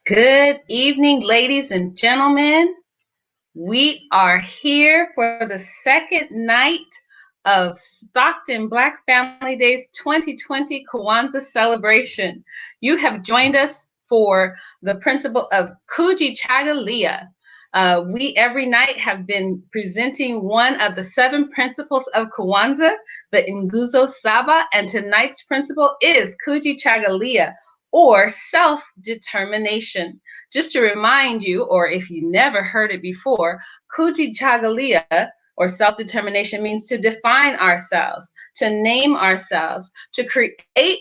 Good evening, ladies and gentlemen. We are here for the second night of Stockton Black Family Days 2020 Kwanzaa Celebration. You have joined us for the principle of Kujichagulia. We every night have been presenting one of the 7 principles of Kwanzaa, the Nguzo Saba, and tonight's principle is Kujichagulia, or self-determination. Just to remind you, or if you never heard it before, Kujichagulia, or self-determination, means to define ourselves, to name ourselves, to create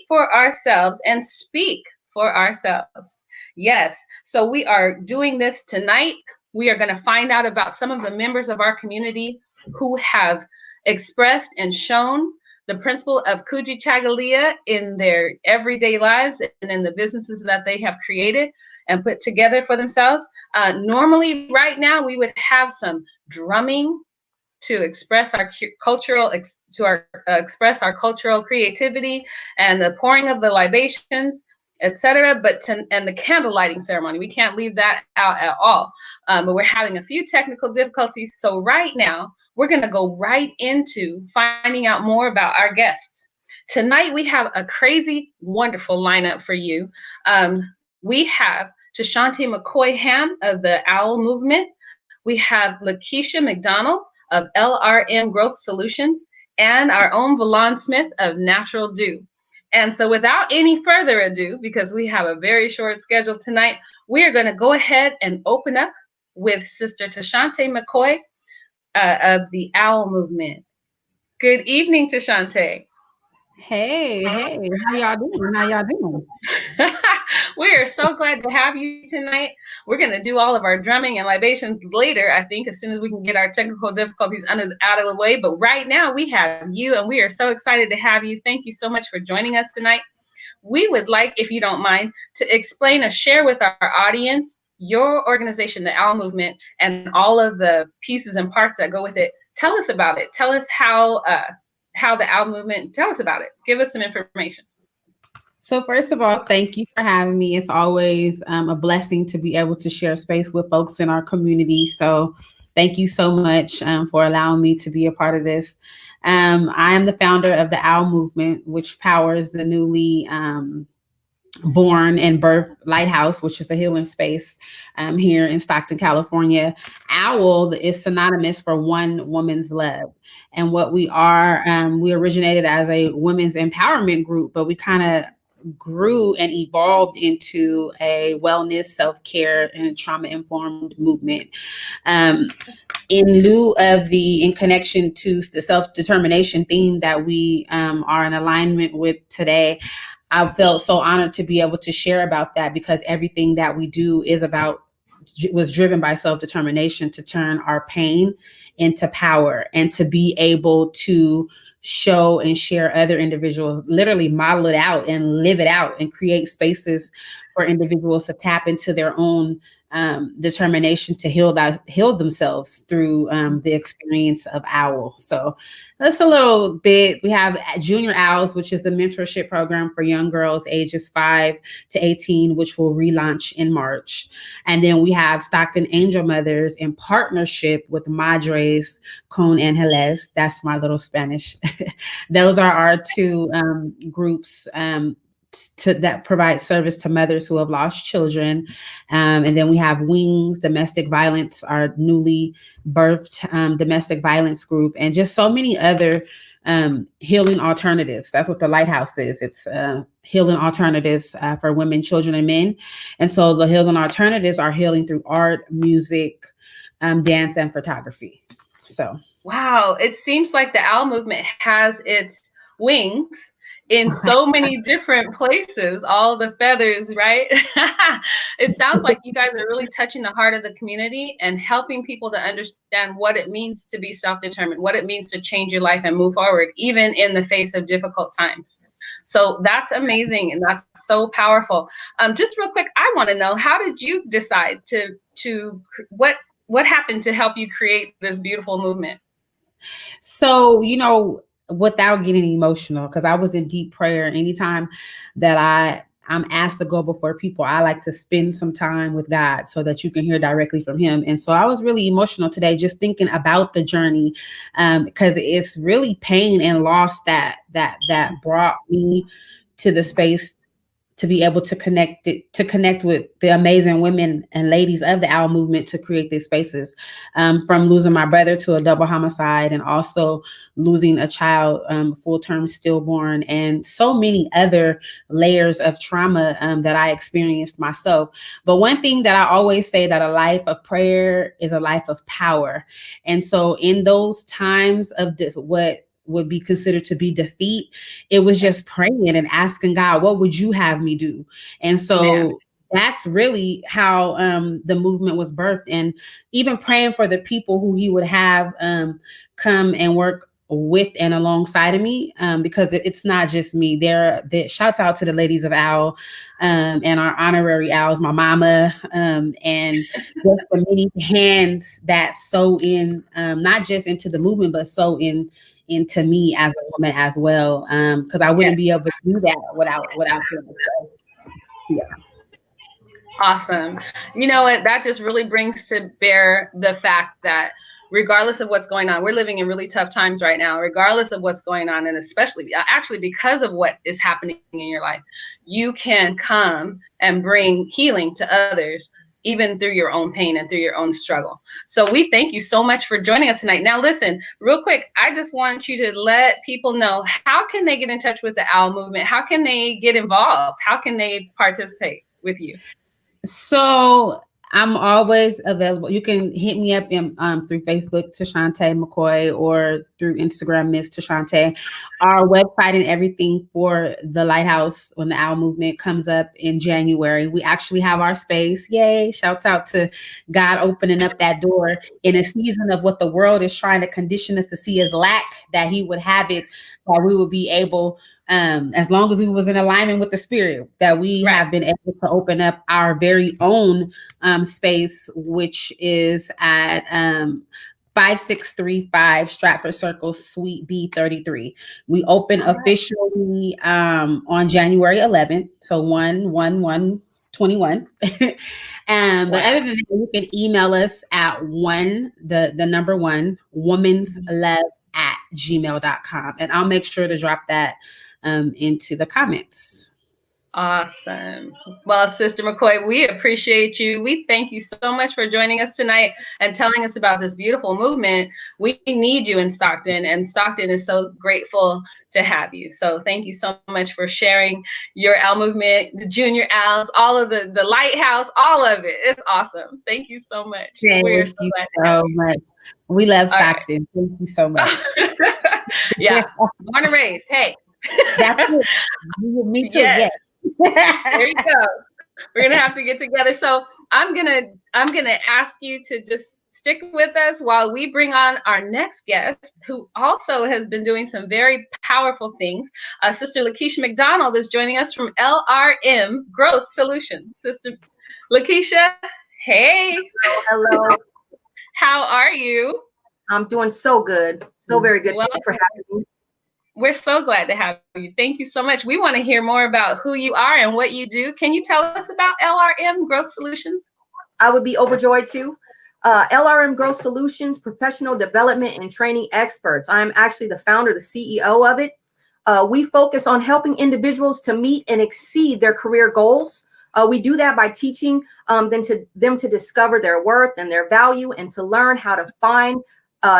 for ourselves, and speak for ourselves. Yes, so we are doing this tonight. We are going to find out about some of the members of our community who have expressed and shown the principle of Kujichagulia in their everyday lives and in the businesses that they have created and put together for themselves. Normally, right now, we would have some drumming to express our cultural express our cultural creativity and the pouring of the libations, etc. And the candle lighting ceremony, we can't leave that out at all. But we're having a few technical difficulties, so right now we're going to go right into finding out more about our guests. Tonight we have a crazy, wonderful lineup for you. We have Tashante McCoy-Ham of the OWL Movement. We have Lakeisha McDonald of LRM Growth Solutions, and our own Valonne Smith of Natural Dew. And so without any further ado, because we have a very short schedule tonight, we are going to go ahead and open up with Sister Tashante McCoy of the OWL Movement. Good evening, Tashante. Hey, how y'all doing? We are so glad to have you tonight. We're going to do all of our drumming and libations later, I think, as soon as we can get our technical difficulties out of the way. But right now we have you, and we are so excited to have you. Thank you so much for joining us tonight. We would like, if you don't mind, to explain or share with our audience your organization, the OWL Movement, and all of the pieces and parts that go with it. Tell us about it. Tell us how the OWL Movement, tell us about it. Give us some information. So first of all, thank you for having me. It's always a blessing to be able to share space with folks in our community. So thank you so much for allowing me to be a part of this. I am the founder of the OWL Movement, which powers the newly born and birth lighthouse, which is a healing space here in Stockton, California. OWL is synonymous for one woman's love. And what we are, we originated as a women's empowerment group, but we kind of grew and evolved into a wellness, self-care, and trauma-informed movement. In connection to the self-determination theme that we are in alignment with today, I felt so honored to be able to share about that, because everything that we do was driven by self-determination to turn our pain into power and to be able to show and share other individuals, literally model it out and live it out and create spaces for individuals to tap into their own determination to heal themselves through the experience of OWL. So that's a little bit. We have Junior OWLs, which is the mentorship program for young girls ages 5 to 18, which will relaunch in March. And then we have Stockton Angel Mothers in partnership with Madres con Angeles. That's my little Spanish. Those are our 2 groups that provide service to mothers who have lost children. And then we have Wings Domestic Violence, our newly birthed domestic violence group, and just so many other healing alternatives. That's what the Lighthouse is. It's healing alternatives for women, children, and men. And so the healing alternatives are healing through art, music, dance, and photography. So wow, it seems like the OWL Movement has its wings in so many different places, all the feathers, right? It sounds like you guys are really touching the heart of the community and helping people to understand what it means to be self-determined, what it means to change your life and move forward, even in the face of difficult times. So that's amazing, and that's so powerful. Just real quick, I want to know, how did you decide what happened to help you create this beautiful movement? So, without getting emotional, because I was in deep prayer anytime that I'm asked to go before people, I like to spend some time with God so that you can hear directly from him. And so I was really emotional today just thinking about the journey, because it's really pain and loss that brought me to the space to be able to connect with the amazing women and ladies of the OWL movement to create these spaces, from losing my brother to a double homicide, and also losing a child, full-term stillborn, and so many other layers of trauma that I experienced myself. But one thing that I always say, that a life of prayer is a life of power. And so in those times of what would be considered to be defeat, it was just praying and asking God, what would you have me do? And so that's really how the movement was birthed, and even praying for the people who he would have come and work with and alongside of me, because it's not just me. There, shouts out to the ladies of OWL and our honorary OWLs, my mama, and just the many hands that sew in, not just into the movement, but sew into me as a woman as well, because I wouldn't be able to do that without them. So, yeah. Awesome. You know what? That just really brings to bear the fact that regardless of what's going on, we're living in really tough times right now, regardless of what's going on, and especially actually because of what is happening in your life, you can come and bring healing to others, even through your own pain and through your own struggle. So we thank you so much for joining us tonight. Now, listen, real quick, I just want you to let people know, how can they get in touch with the OWL movement? How can they get involved? How can they participate with you? So I'm always available. You can hit me up through Facebook, Tashante McCoy, or through Instagram, Miss Tashante. Our website and everything for the Lighthouse, when the OWL movement comes up in January, we actually have our space. Yay. Shouts out to God opening up that door in a season of what the world is trying to condition us to see as lack, that he would have it, that we would be able, as long as we was in alignment with the spirit, that we have been able to open up our very own space, which is at 5635 Stratford Circle, Suite B33. We open officially on January 11th, so 1/1/21. But other than that, you can email us at the number 1 womanslove@gmail.com, and I'll make sure to drop that into the comments. Awesome. Well, Sister McCoy, we appreciate you. We thank you so much for joining us tonight and telling us about this beautiful movement. We need you in Stockton, and Stockton is so grateful to have you. So thank you so much for sharing your OWL movement, the junior OWLs, all of the Lighthouse, all of it. It's awesome. Thank you so much. We're so glad to have you. Much. We love Stockton. Right. Thank you so much. Yeah, born and raised. Hey. That's it. Me too. Yes. There you go. We're gonna have to get together. So I'm gonna ask you to just stick with us while we bring on our next guest, who also has been doing some very powerful things. Sister Lakeisha McDonald is joining us from LRM Growth Solutions. Sister Lakeisha, hey. Hello. How are you? I'm doing so good. So very good. Thank you for having me. We're so glad to have you. Thank you so much. We want to hear more about who you are and what you do. Can you tell us about LRM Growth Solutions? I would be overjoyed to. LRM Growth Solutions, professional development and training experts. I'm actually the founder, the CEO of it. We focus on helping individuals to meet and exceed their career goals. We do that by teaching them to discover their worth and their value, and to learn how to find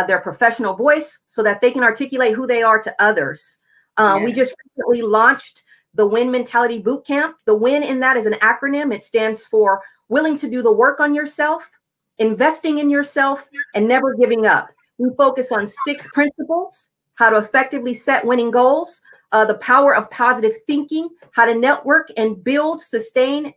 their professional voice so that they can articulate who they are to others. We just recently launched the WIN Mentality Bootcamp. The WIN in that is an acronym. It stands for willing to do the work on yourself, investing in yourself, and never giving up. We focus on 6 principles: how to effectively set winning goals, the power of positive thinking, how to network and build, sustain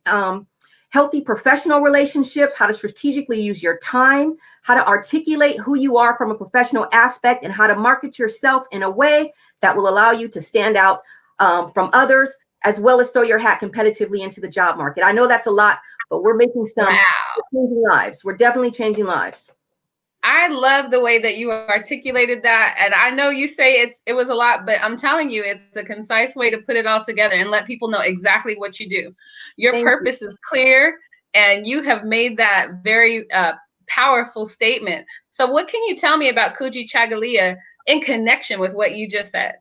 healthy professional relationships, how to strategically use your time, how to articulate who you are from a professional aspect, and how to market yourself in a way that will allow you to stand out from others, as well as throw your hat competitively into the job market. I know that's a lot, but we're making some changing lives. We're definitely changing lives. I love the way that you articulated that. And I know you say it was a lot, but I'm telling you, it's a concise way to put it all together and let people know exactly what you do. Your purpose is clear, and you have made that very powerful statement. So what can you tell me about Kujichagulia in connection with what you just said?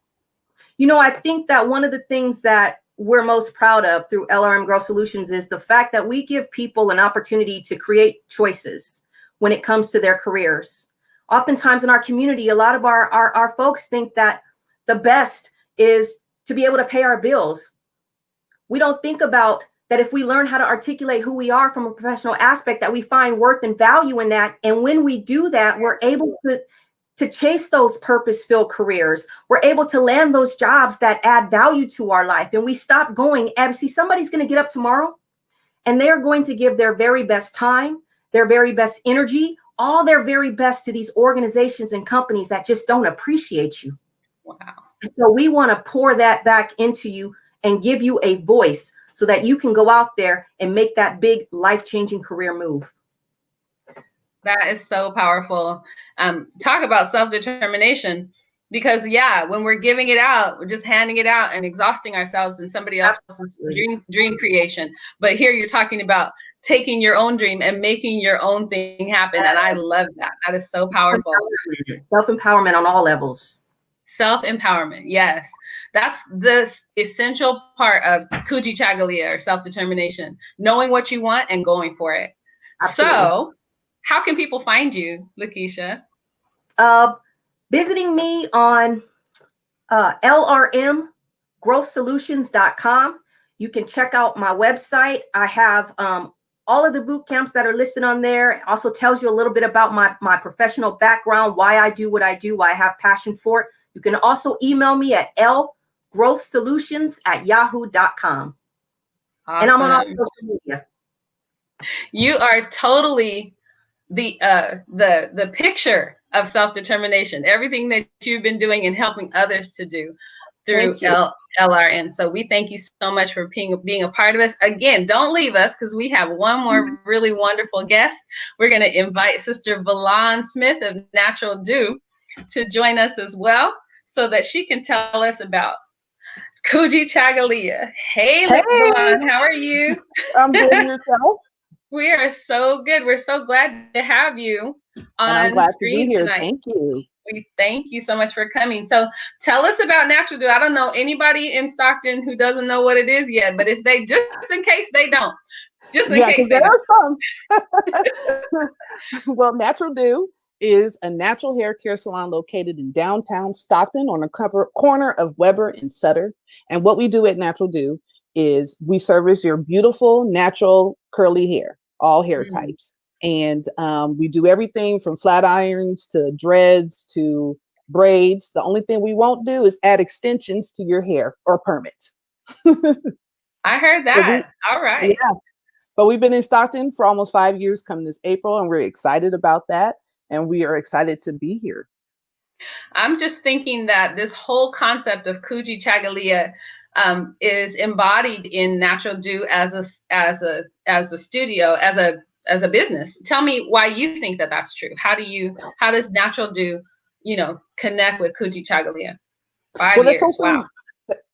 You know, I think that one of the things that we're most proud of through LRM Growth Solutions is the fact that we give people an opportunity to create choices when it comes to their careers. Oftentimes in our community, a lot of our folks think that the best is to be able to pay our bills. We don't think about that if we learn how to articulate who we are from a professional aspect, that we find worth and value in that. And when we do that, we're able to chase those purpose-filled careers. We're able to land those jobs that add value to our life. And we stop going, see, somebody's going to get up tomorrow and they're going to give their very best time, their very best energy, all their very best to these organizations and companies that just don't appreciate you. Wow. So we want to pour that back into you and give you a voice so that you can go out there and make that big life-changing career move. That is so powerful. Talk about self-determination, because when we're giving it out, we're just handing it out and exhausting ourselves in somebody else's dream creation. But here you're talking about taking your own dream and making your own thing happen. And I love that. That is so powerful. Self-empowerment on all levels. Self-empowerment. Yes. That's the essential part of Kujichagulia, or self-determination, knowing what you want and going for it. Absolutely. So how can people find you, Lakeisha? Visiting me on lrmgrowthsolutions.com. You can check out my website. I have all of the boot camps that are listed on there. It also tells you a little bit about my professional background, why I do what I do, why I have passion for it. You can also email me at lgrowthsolutions@yahoo.com. Awesome. And I'm on all social media. You are totally the picture of self-determination, everything that you've been doing and helping others to do through LRN. So we thank you so much for being a part of us. Again, don't leave us, because we have one more really wonderful guest. We're going to invite Sister Valonne Smith of Natural Dew to join us as well, so that she can tell us about Kujichagulia. Hey, Valonne, how are you? I'm good. Yourself? We are so good. We're so glad to have you on screen tonight. Thank you. We thank you so much for coming. So tell us about Natural Dew. I don't know anybody in Stockton who doesn't know what it is yet, but if they, just in case they don't, there are some. Well, Natural Dew is a natural hair care salon located in downtown Stockton on the corner of Weber and Sutter. And what we do at Natural Dew is we service your beautiful, natural, curly hair, all hair types. And we do everything from flat irons to dreads to braids. The only thing we won't do is add extensions to your hair or permits. I heard that. All right. Yeah. But we've been in Stockton for almost 5 years coming this April, and we're excited about that. And we are excited to be here. I'm just thinking that this whole concept of Kujichagulia is embodied in Natural Dew as a studio, as a business. Tell me why you think that that's true. How does Natural Dew, connect with Kujichagulia? 5 years. So wow.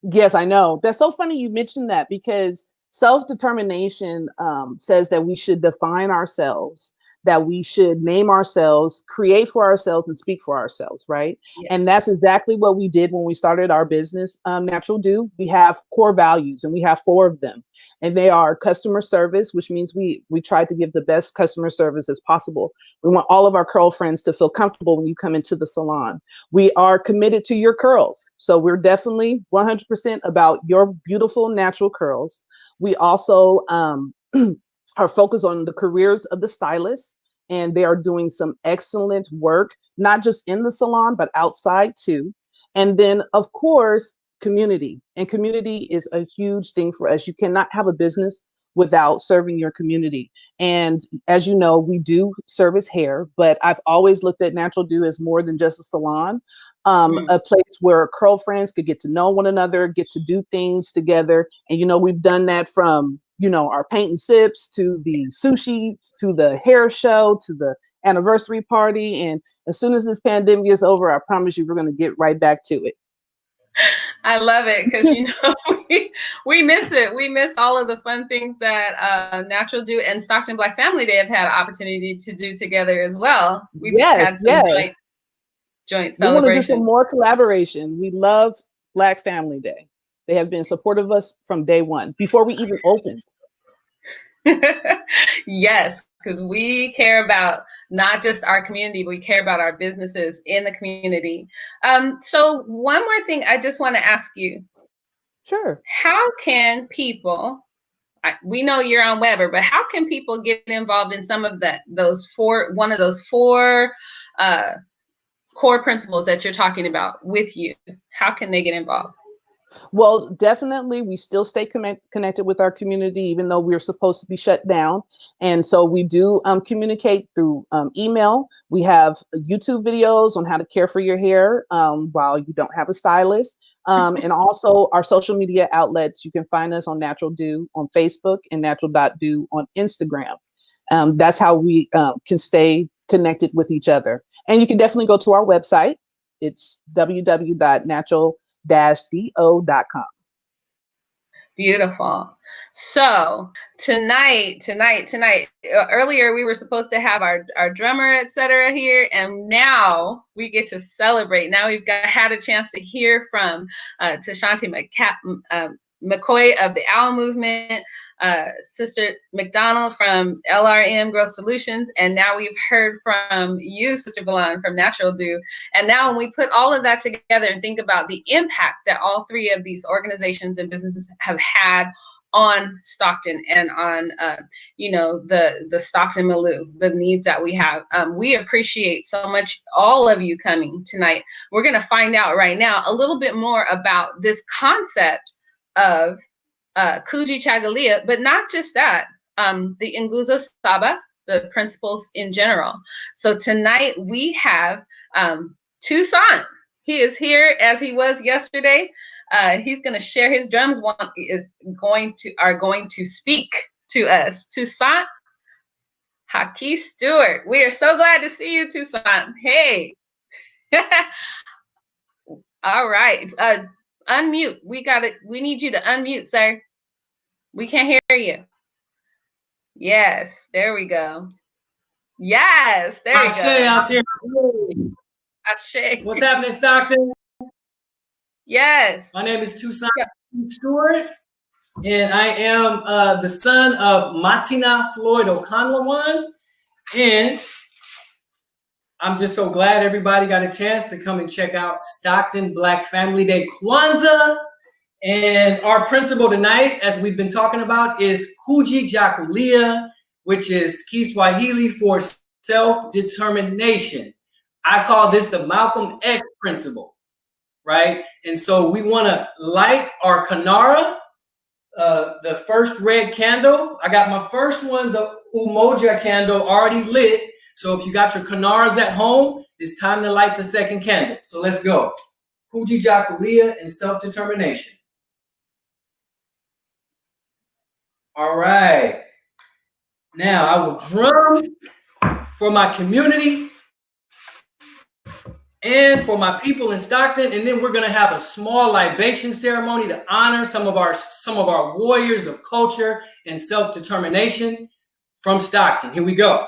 Yes, I know. That's so funny you mentioned that, because self-determination says that we should define ourselves, that we should name ourselves, create for ourselves, and speak for ourselves, right? Yes. And that's exactly what we did when we started our business, Natural Dew. We have core values, and we have 4 of them. And they are customer service, which means we try to give the best customer service as possible. We want all of our curl friends to feel comfortable when you come into the salon. We are committed to your curls. So we're definitely 100% about your beautiful natural curls. We also are focused on the careers of the stylists, and they are doing some excellent work, not just in the salon, but outside too. And then, of course, community. And community is a huge thing for us. You cannot have a business without serving your community. And as you know, we do service hair, but I've always looked at Natural Dew as more than just a salon, a place where curl friends could get to know one another, get to do things together. And, we've done that from, our paint and sips to the sushi, to the hair show, to the anniversary party. And as soon as this pandemic is over, I promise you, we're going to get right back to it. I love it because, we miss it. We miss all of the fun things that Natural do and Stockton Black Family Day have had an opportunity to do together as well. We've had some joint celebration. We want to do some more collaboration. We love Black Family Day. They have been supportive of us from day one, before we even opened. Yes, because we care about not just our community, but we care about our businesses in the community. So one more thing I just want to ask you. Sure. How can people, we know you're on Weber, but how can people get involved in some of those four core principles that you're talking about with you? How can they get involved? Well, definitely, we still stay connected with our community, even though we're supposed to be shut down. And so we do communicate through email. We have YouTube videos on how to care for your hair while you don't have a stylist. And also our social media outlets. You can find us on Natural Do on Facebook and Natural.do on Instagram. That's how we can stay connected with each other. And you can definitely go to our website. It's www.natural-do.com. Beautiful. So tonight, earlier we were supposed to have our drummer, etc. here, and now we get to celebrate. Now we've had a chance to hear from Tashante McCoy of the Owl Movement, Sister McDonald from LRM Growth Solutions, and now we've heard from you, Sister Valonne, from Natural Do. And now when we put all of that together and think about the impact that all three of these organizations and businesses have had on Stockton and on, the Stockton Milieu, the needs that we have. We appreciate so much all of you coming tonight. We're going to find out right now a little bit more about this concept of Kujichagulia, but not just that, the Nguzo Saba, the principles in general. So tonight we have Toussaint. He is here as he was yesterday. He's going to share his drums. Are going to speak to us. Toussaint, Haki, Stewart. We are so glad to see you, Toussaint. Hey. All right. Unmute. We need you to unmute, sir. We can't hear you. Yes, there we go. Yes, there we go. Out there. Ashe. What's happening, Stockton? Yes. My name is Toussaint Stewart, and I am the son of Matina Floyd Okanlawan, and I'm just so glad everybody got a chance to come and check out Stockton Black Family Day Kwanzaa. And our principle tonight, as we've been talking about, is Kujichagulia, which is Kiswahili for self-determination. I call this the Malcolm X principle, right? And so we want to light our Kanara, the first red candle. I got my first one, the Umoja candle, already lit. So if you got your Kanaras at home, it's time to light the second candle. So let's go. Kujichagulia and self-determination. All right. Now I will drum for my community and for my people in Stockton, and then we're gonna have a small libation ceremony to honor some of our warriors of culture and self-determination from Stockton. Here we go.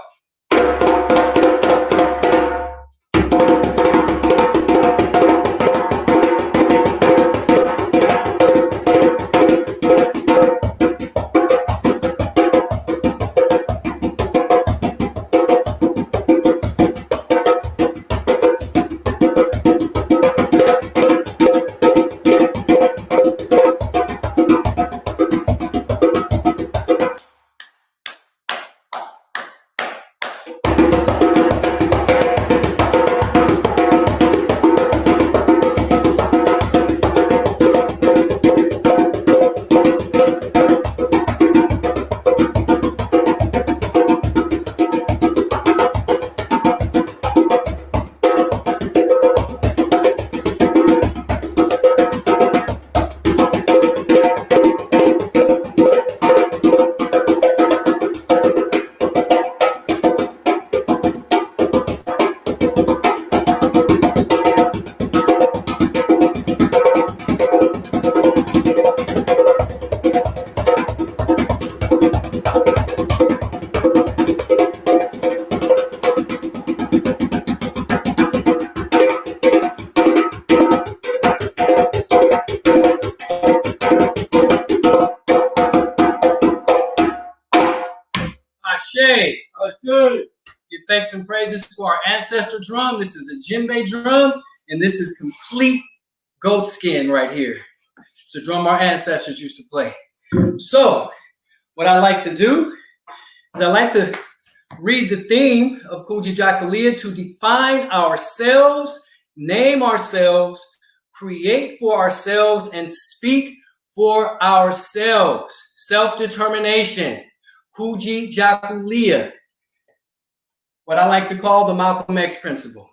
Ashe. Give thanks and praises for our ancestor drum. This is a djembe drum, and this is complete goat skin right here. It's a drum our ancestors used to play. So, what I like to do is I like to read the theme of Kujichagulia to define ourselves, name ourselves, create for ourselves, and speak for ourselves. Self-determination. Kujichagulia. What I like to call the Malcolm X principle.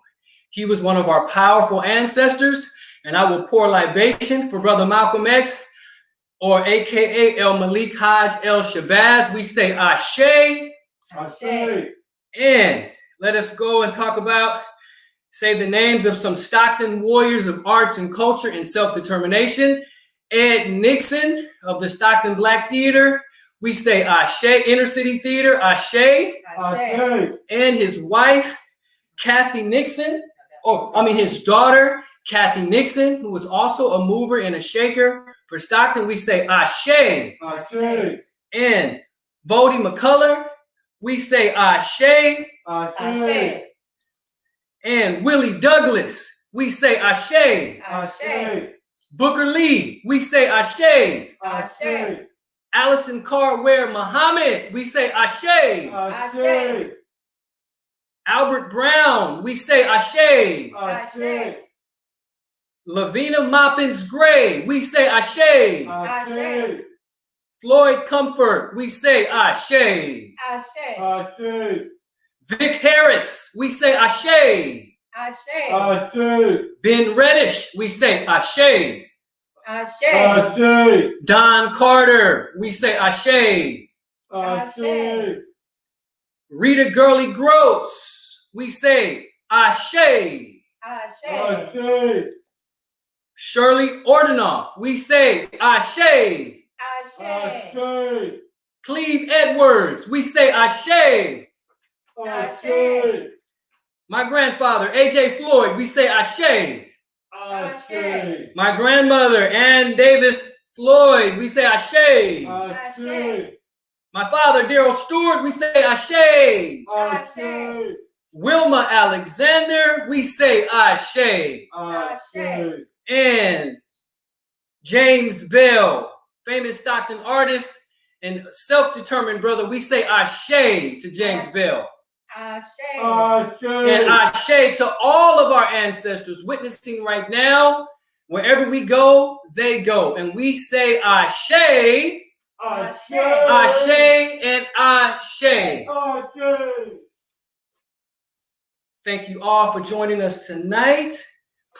He was one of our powerful ancestors, and I will pour libation for Brother Malcolm X, or AKA El Malik Haj El Shabazz. We say Ashe. Ashe. And let us go and talk about, say the names of some Stockton warriors of arts and culture and self-determination. Ed Nixon of the Stockton Black Theater. We say Ashe, Inner City Theater, Ashe. Ashe. And his wife, Kathy Nixon, his daughter, Kathy Nixon, who was also a mover and a shaker for Stockton. We say Ashe. Ashe. And Vody McCullough, we say Ashe. Ashe. And Willie Douglas, we say Ashe. Ashe. Booker Lee, we say Ashe. Ashe. Allison Carr Ware Muhammad, we say Ashe. Ashe. Albert Brown, we say Ashe. Ashe. Lavina Moppins Gray, we say Ashe. Ashe. Floyd Comfort, we say Ashe. Ashe. Ashe. Vic Harris, we say Ashe. Ashe. Ashe. Ben Reddish, we say Ashe. Ashe. Ashe. Don Carter, we say Ashe. Ashe. Rita Gurley Gross, we say Ashe. Ashe. Ashe. Shirley Ordenoff, we say Ashe. Ashe. Ashe. Cleve Edwards, we say Ashe. Ashe. My grandfather, A.J. Floyd, we say Ashe. Ashe. My grandmother, Ann Davis Floyd, we say Ashe. Ashe. My father, Daryl Stewart, we say Ashe. Ashe. Wilma Alexander, we say Ashe. Ashe. And James Bell, famous Stockton artist and self-determined brother, we say Ashe to James Bell. Ashe. Ashe. And Ashe to all of our ancestors witnessing right now. Wherever we go, they go. And we say Ashe, Ashe. Ashe, and Ashe. Ashe. Thank you all for joining us tonight.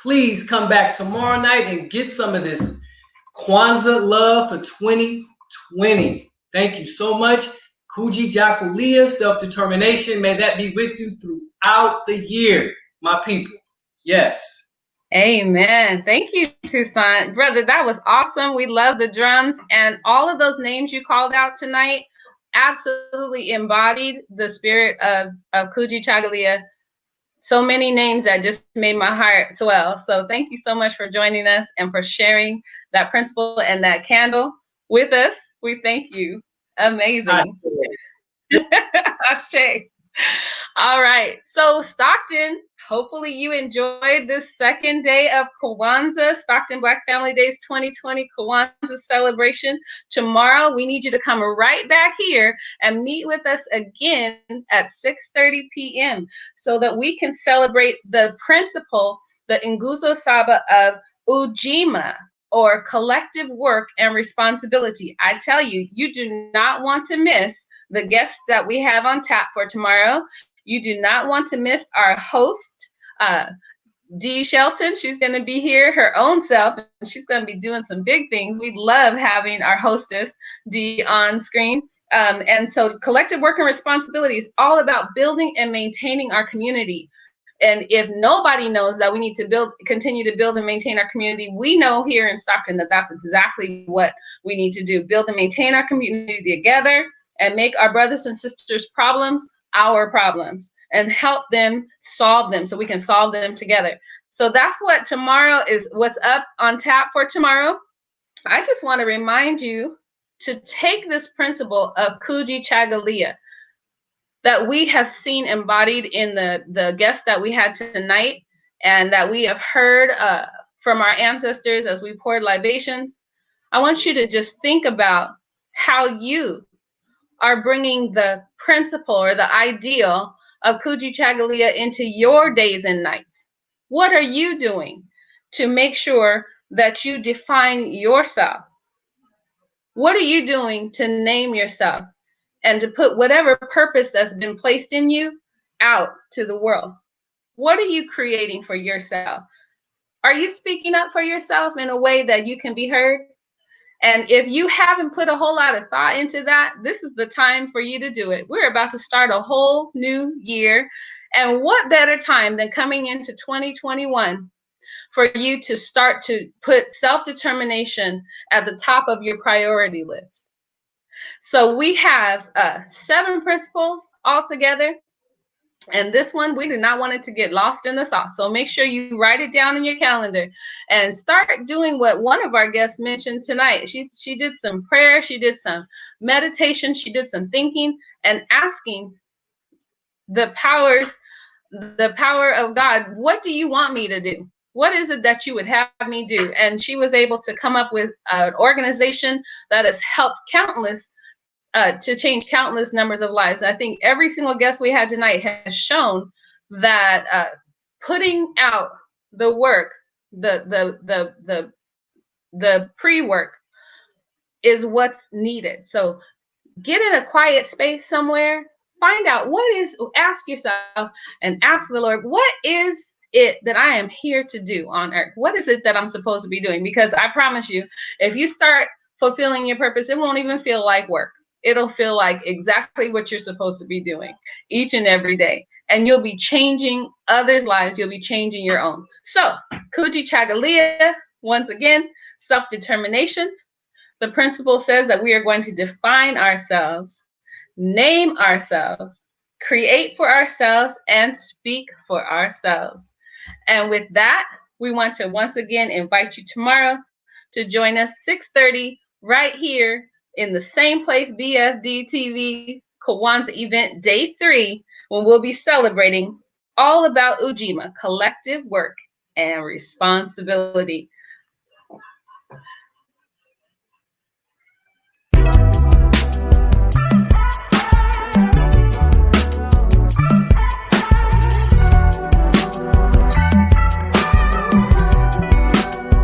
Please come back tomorrow night and get some of this Kwanzaa love for 2020. Thank you so much. Kujichagulia, self-determination. May that be with you throughout the year, my people. Yes. Amen. Thank you, Toussaint. Brother, that was awesome. We love the drums, and all of those names you called out tonight absolutely embodied the spirit of Kujichagulia. So many names that just made my heart swell. So thank you so much for joining us and for sharing that principle and that candle with us. We thank you. Amazing. Ashe. All right. So Stockton, hopefully you enjoyed this second day of Kwanzaa, Stockton Black Family Days 2020 Kwanzaa Celebration. Tomorrow, we need you to come right back here and meet with us again at 6:30 p.m. so that we can celebrate the principle, the Nguzo Saba of Ujima, or collective work and responsibility. I tell you, you do not want to miss the guests that we have on tap for tomorrow. You do not want to miss our host, Dee Shelton. She's going to be here her own self, and she's going to be doing some big things. We love having our hostess, Dee, on screen. And so collective work and responsibility is all about building and maintaining our community. And if nobody knows that we need to continue to build and maintain our community, we know here in Stockton that that's exactly what we need to do. Build and maintain our community together and make our brothers and sisters' problems our problems and help them solve them so we can solve them together. So that's what tomorrow is, what's up on tap for tomorrow. I just want to remind you to take this principle of Kujichagulia. that we have seen embodied in the guests that we had tonight, and that we have heard from our ancestors as we poured libations, I want you to just think about how you are bringing the principle or the ideal of Kujichagulia into your days and nights. What are you doing to make sure that you define yourself? What are you doing to name yourself and to put whatever purpose that's been placed in you out to the world? What are you creating for yourself? Are you speaking up for yourself in a way that you can be heard? And if you haven't put a whole lot of thought into that, this is the time for you to do it. We're about to start a whole new year. And what better time than coming into 2021 for you to start to put self-determination at the top of your priority list? So we have 7 principles altogether. And this one, we do not want it to get lost in the sauce. So make sure you write it down in your calendar and start doing what one of our guests mentioned tonight. She did some prayer, she did some meditation, she did some thinking and asking the power of God, what do you want me to do? What is it that you would have me do? And she was able to come up with an organization that has helped countless to change countless numbers of lives. I think every single guest we had tonight has shown that putting out the work, the pre-work is what's needed. So get in a quiet space somewhere, find out ask yourself and ask the Lord, what is it that I am here to do on earth? What is it that I'm supposed to be doing? Because I promise you, if you start fulfilling your purpose, it won't even feel like work. It'll feel like exactly what you're supposed to be doing each and every day. And you'll be changing others' lives. You'll be changing your own. So, Kujichagulia, once again, self-determination. The principle says that we are going to define ourselves, name ourselves, create for ourselves, and speak for ourselves. And with that, we want to once again invite you tomorrow to join us 6:30 right here in the same place, BFDTV Kwanzaa event day 3, when we'll be celebrating all about Ujima, collective work and responsibility.